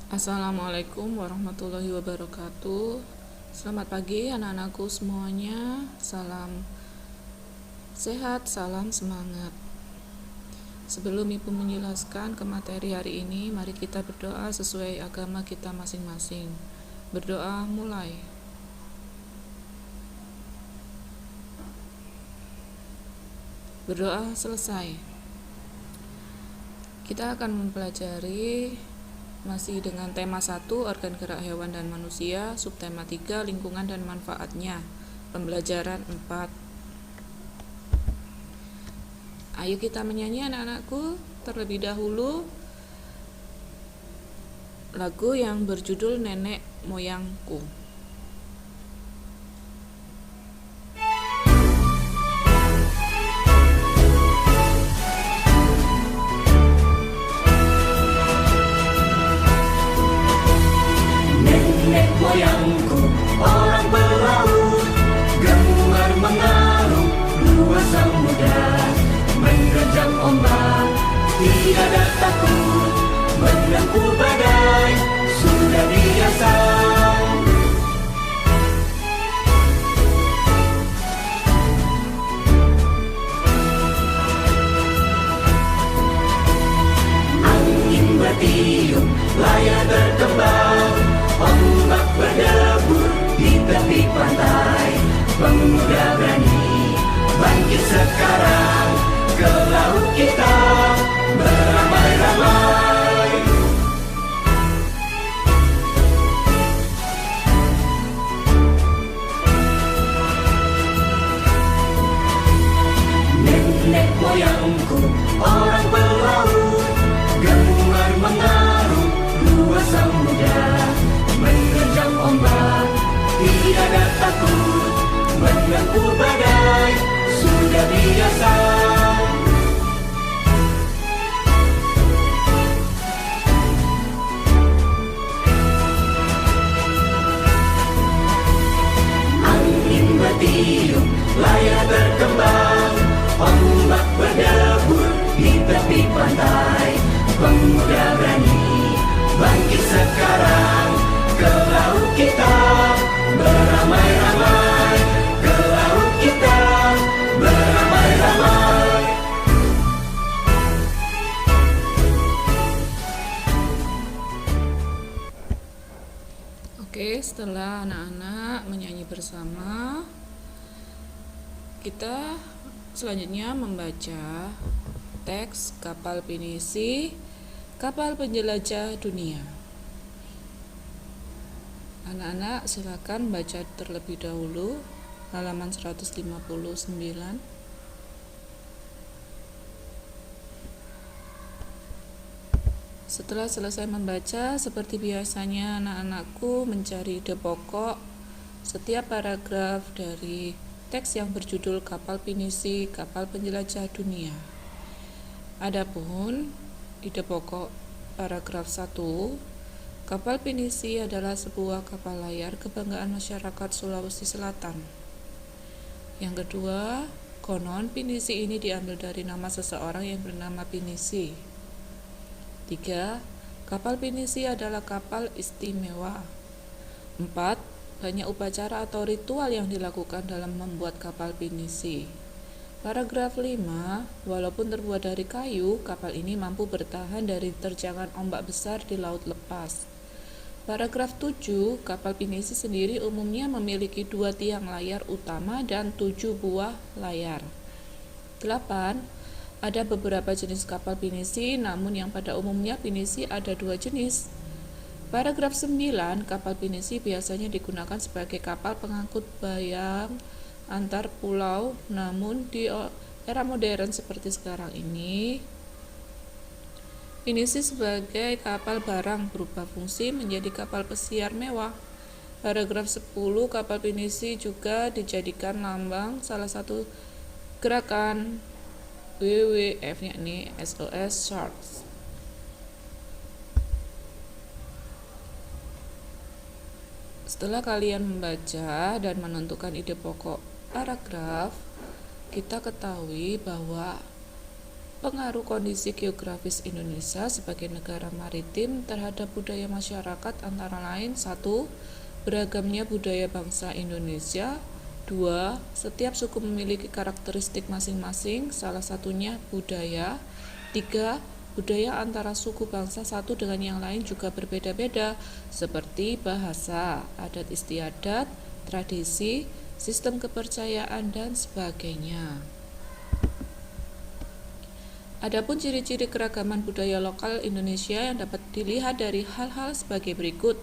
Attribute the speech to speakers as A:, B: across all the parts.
A: Assalamualaikum warahmatullahi wabarakatuh. Selamat pagi anak-anakku semuanya. Salam sehat, salam semangat. Sebelum Ibu menjelaskan ke materi hari ini, mari kita berdoa sesuai agama kita masing-masing. Berdoa mulai. Berdoa selesai. Kita akan mempelajari masih dengan tema 1, organ gerak hewan dan manusia, subtema 3, lingkungan dan manfaatnya, pembelajaran 4. Ayo kita menyanyi anak-anakku. Terlebih dahulu lagu yang berjudul Nenek Moyangku.
B: Nenek moyangku orang pelaut, gemar mengarung luas samudra, menerjang ombak tiada takut, menempuh badai sudah biasa. Angin bertiup, layar berkembang, ombak berdebur di tepi pantai. Pemuda berani bangkit sekarang, ke laut kita beramai-ramai. Nenek moyangku orang pelaut, gemar mengarung luas samudra, menerjang ombak tiada takut, menempuh badai sudah biasa. Angin bertiup, layar berkembang, ombak berdebur di tepi pantai. Pemuda berani bangkit sekarang, ke laut kita beramai-ramai, ke laut kita beramai-ramai.
A: Oke, setelah anak-anak menyanyi bersama, kita selanjutnya membaca teks Kapal Pinisi, Kapal Penjelajah Dunia. Anak-anak silakan baca terlebih dahulu halaman 159. Setelah selesai membaca, seperti biasanya anak-anakku mencari ide pokok setiap paragraf dari teks yang berjudul Kapal Pinisi, Kapal Penjelajah Dunia. Adapun ide pokok paragraf 1, kapal Pinisi adalah sebuah kapal layar kebanggaan masyarakat Sulawesi Selatan. Yang kedua, konon Pinisi ini diambil dari nama seseorang yang bernama Pinisi. 3. Kapal Pinisi adalah kapal istimewa. 4. Banyak upacara atau ritual yang dilakukan dalam membuat kapal Pinisi. Paragraf 5, walaupun terbuat dari kayu, kapal ini mampu bertahan dari terjangan ombak besar di laut lepas. Paragraf 7, kapal Pinisi sendiri umumnya memiliki 2 tiang layar utama dan 7 buah layar. 8. Ada beberapa jenis kapal Pinisi, namun yang pada umumnya Pinisi ada 2 jenis. Paragraf 9, kapal Pinisi biasanya digunakan sebagai kapal pengangkut barang antar pulau, namun di era modern seperti sekarang ini, Pinisi sebagai kapal barang berubah fungsi menjadi kapal pesiar mewah. Paragraf 10, kapal Pinisi juga dijadikan lambang salah satu gerakan WWF, yakni SOS Sharks. Setelah kalian membaca dan menentukan ide pokok paragraf, kita ketahui bahwa pengaruh kondisi geografis Indonesia sebagai negara maritim terhadap budaya masyarakat antara lain: 1. Beragamnya budaya bangsa Indonesia. 2. Setiap suku memiliki karakteristik masing-masing, salah satunya budaya. 3. Budaya antara suku bangsa satu dengan yang lain juga berbeda-beda, seperti bahasa, adat istiadat, tradisi, sistem kepercayaan, dan sebagainya. Adapun ciri-ciri keragaman budaya lokal Indonesia yang dapat dilihat dari hal-hal sebagai berikut.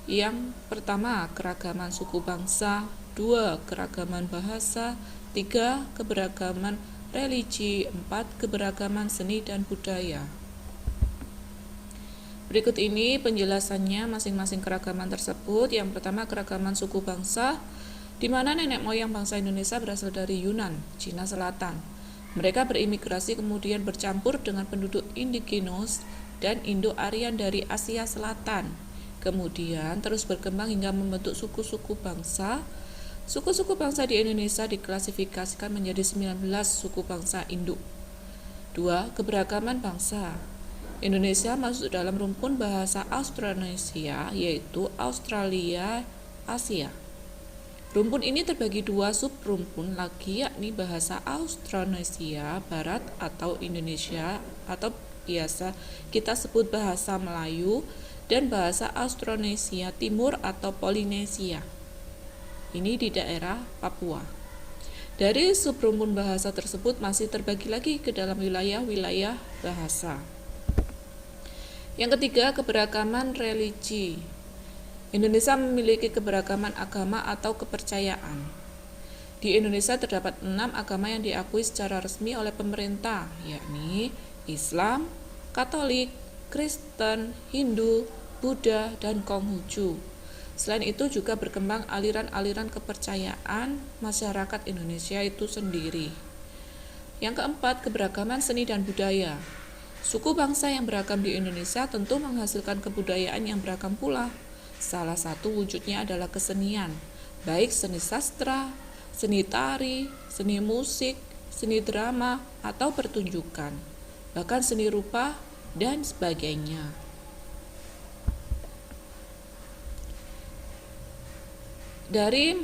A: Yang pertama, keragaman suku bangsa. 2. Keragaman bahasa. 3. Keberagaman religi. 4. Keberagaman seni dan budaya. Berikut ini penjelasannya masing-masing keragaman tersebut. Yang pertama, keragaman suku bangsa, di mana nenek moyang bangsa Indonesia berasal dari Yunan, Cina Selatan. Mereka berimigrasi kemudian bercampur dengan penduduk indigenos dan Indo-Aryan dari Asia Selatan. Kemudian terus berkembang hingga membentuk suku-suku bangsa. Suku-suku bangsa di Indonesia diklasifikasikan menjadi 19 suku bangsa induk. 2. Keberagaman bangsa. Indonesia masuk dalam rumpun bahasa Austronesia, yaitu Australia Asia. Rumpun ini terbagi 2 subrumpun lagi, yakni bahasa Austronesia Barat atau Indonesia atau biasa kita sebut bahasa Melayu, dan bahasa Austronesia Timur atau Polinesia. Ini di daerah Papua. Dari subrumpun bahasa tersebut masih terbagi lagi ke dalam wilayah-wilayah bahasa. Yang ketiga, keberagaman religi. Indonesia memiliki keberagaman agama atau kepercayaan. Di Indonesia terdapat 6 agama yang diakui secara resmi oleh pemerintah, yakni Islam, Katolik, Kristen, Hindu, Buddha, dan Konghucu. Selain itu juga berkembang aliran-aliran kepercayaan masyarakat Indonesia itu sendiri. Yang keempat, keberagaman seni dan budaya. Suku bangsa yang beragam di Indonesia tentu menghasilkan kebudayaan yang beragam pula. Salah satu wujudnya adalah kesenian, baik seni sastra, seni tari, seni musik, seni drama, atau pertunjukan, bahkan seni rupa, dan sebagainya. Dari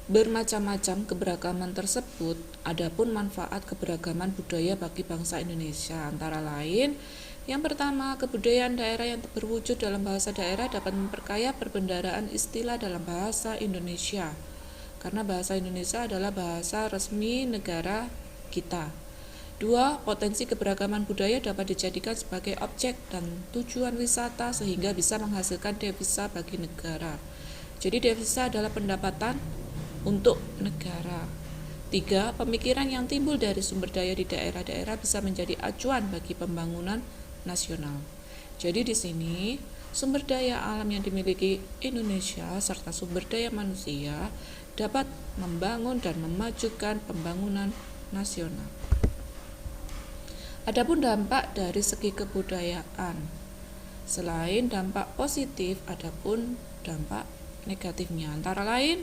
A: bermacam-macam keberagaman tersebut, adapun manfaat keberagaman budaya bagi bangsa Indonesia antara lain: yang pertama, kebudayaan daerah yang berwujud dalam bahasa daerah dapat memperkaya perbendaharaan istilah dalam bahasa Indonesia, karena bahasa Indonesia adalah bahasa resmi negara kita. 2. Potensi keberagaman budaya dapat dijadikan sebagai objek dan tujuan wisata sehingga bisa menghasilkan devisa bagi negara. Jadi devisa adalah pendapatan untuk negara. 3. Pemikiran yang timbul dari sumber daya di daerah-daerah bisa menjadi acuan bagi pembangunan nasional. Jadi di sini sumber daya alam yang dimiliki Indonesia serta sumber daya manusia dapat membangun dan memajukan pembangunan nasional. Adapun dampak dari segi kebudayaan, selain dampak positif, adapun dampak negatifnya antara lain: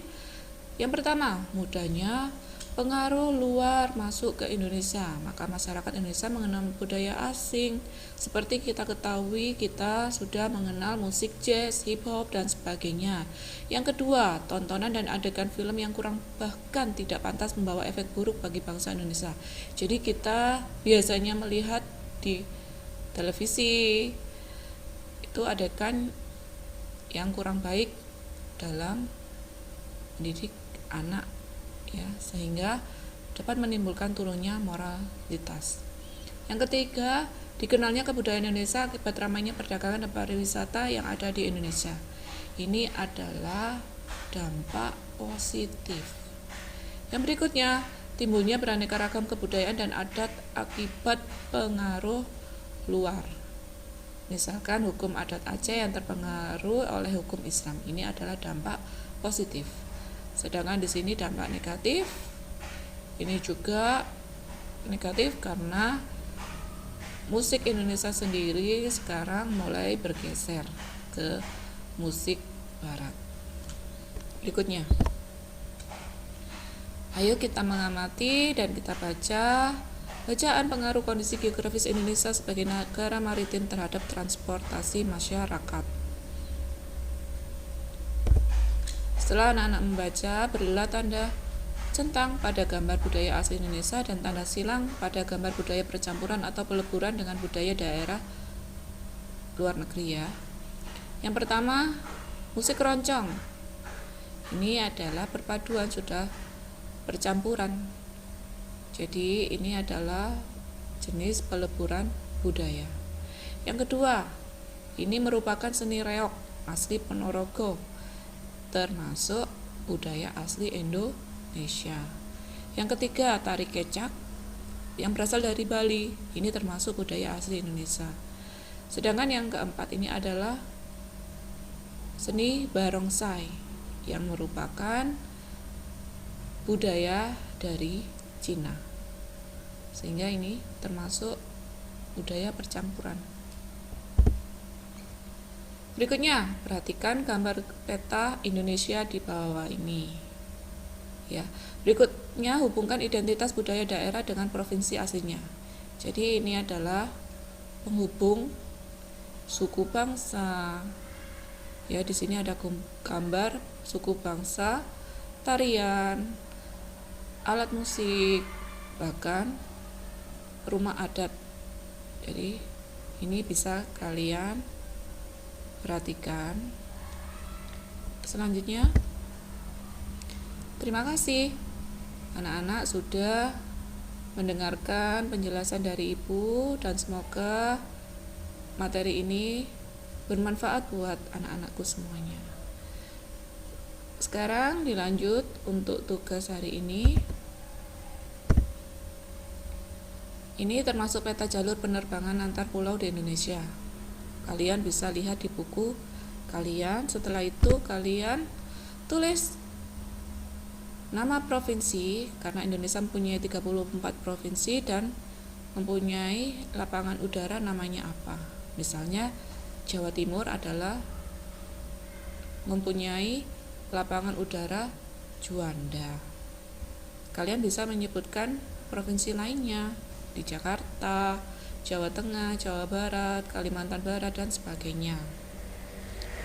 A: yang pertama, mudahnya pengaruh luar masuk ke Indonesia, maka masyarakat Indonesia mengenal budaya asing. Seperti kita ketahui, kita sudah mengenal musik jazz, hip hop, dan sebagainya. Yang kedua, tontonan dan adegan film yang kurang bahkan tidak pantas membawa efek buruk bagi bangsa Indonesia. Jadi kita biasanya melihat di televisi itu adegan yang kurang baik dalam mendidik anak, ya, sehingga dapat menimbulkan turunnya moralitas. Yang ketiga, dikenalnya kebudayaan Indonesia akibat ramainya perdagangan dan pariwisata yang ada di Indonesia. Ini adalah dampak positif. Yang berikutnya, timbulnya beraneka ragam kebudayaan dan adat akibat pengaruh luar. Misalkan hukum adat Aceh yang terpengaruh oleh hukum Islam. Ini adalah dampak positif. Sedangkan di sini dampak negatif, ini juga negatif karena musik Indonesia sendiri sekarang mulai bergeser ke musik barat. Berikutnya, ayo kita mengamati dan kita baca Bacaan pengaruh kondisi geografis Indonesia sebagai negara maritim terhadap transportasi masyarakat. Setelah anak-anak membaca, berilah tanda centang pada gambar budaya asli Indonesia dan tanda silang pada gambar budaya percampuran atau peleburan dengan budaya daerah luar negeri ya. Yang pertama, musik keroncong. Ini adalah perpaduan, sudah percampuran. Jadi ini adalah jenis peleburan budaya. Yang kedua, ini merupakan seni reog asli Ponorogo, termasuk budaya asli Indonesia. Yang ketiga, tari kecak yang berasal dari Bali, ini termasuk budaya asli Indonesia. Sedangkan yang keempat ini adalah seni barongsai yang merupakan budaya dari Cina. Sehingga ini termasuk budaya percampuran. Berikutnya, perhatikan gambar peta Indonesia di bawah ini. Ya, berikutnya hubungkan identitas budaya daerah dengan provinsi aslinya. Jadi ini adalah penghubung suku bangsa. Ya, di sini ada gambar suku bangsa, tarian, alat musik, bahkan rumah adat. Jadi ini bisa kalian perhatikan. Selanjutnya, terima kasih anak-anak sudah mendengarkan penjelasan dari Ibu, dan semoga materi ini bermanfaat buat anak-anakku semuanya. Sekarang dilanjut untuk tugas hari ini. Ini termasuk peta jalur penerbangan antar pulau di Indonesia. Kalian bisa lihat di buku kalian. Setelah itu kalian tulis nama provinsi, karena Indonesia mempunyai 34 provinsi dan mempunyai lapangan udara namanya apa. Misalnya Jawa Timur adalah mempunyai lapangan udara Juanda. Kalian bisa menyebutkan provinsi lainnya di Jakarta, Jawa Tengah, Jawa Barat, Kalimantan Barat, dan sebagainya.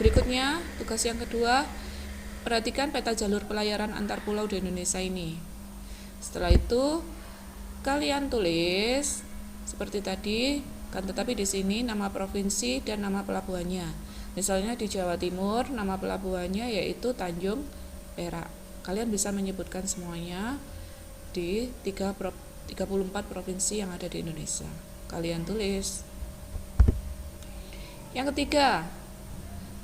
A: Berikutnya, tugas yang kedua, perhatikan peta jalur pelayaran antar pulau di Indonesia ini. Setelah itu, kalian tulis seperti tadi, kan tetapi di sini nama provinsi dan nama pelabuhannya. Misalnya di Jawa Timur, nama pelabuhannya yaitu Tanjung Perak. Kalian bisa menyebutkan semuanya di 34 provinsi yang ada di Indonesia. Kalian tulis. Yang ketiga,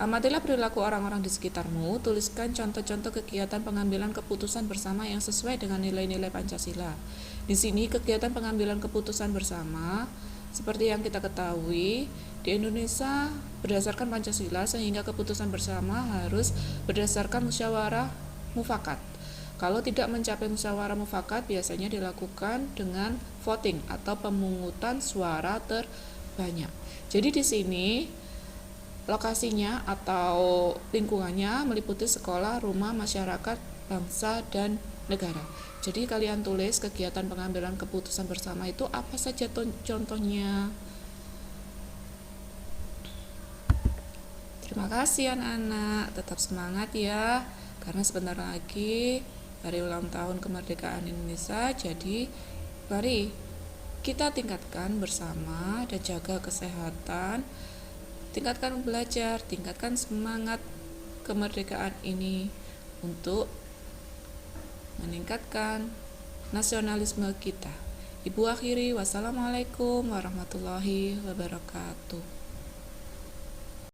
A: amatilah perilaku orang-orang di sekitarmu. Tuliskan contoh-contoh kegiatan pengambilan keputusan bersama yang sesuai dengan nilai-nilai Pancasila. Di sini kegiatan pengambilan keputusan bersama, seperti yang kita ketahui, di Indonesia berdasarkan Pancasila, sehingga keputusan bersama harus berdasarkan musyawarah mufakat. Kalau tidak mencapai musyawarah mufakat, biasanya dilakukan dengan voting atau pemungutan suara terbanyak. Jadi di sini lokasinya atau lingkungannya meliputi sekolah, rumah, masyarakat, bangsa, dan negara. Jadi kalian tulis kegiatan pengambilan keputusan bersama itu apa saja contohnya. Terima kasih anak-anak, tetap semangat ya, karena sebentar lagi hari ulang tahun kemerdekaan Indonesia. Jadi mari kita tingkatkan bersama dan jaga kesehatan, tingkatkan belajar, tingkatkan semangat kemerdekaan ini untuk meningkatkan nasionalisme kita. Ibu akhiri, wassalamualaikum warahmatullahi wabarakatuh.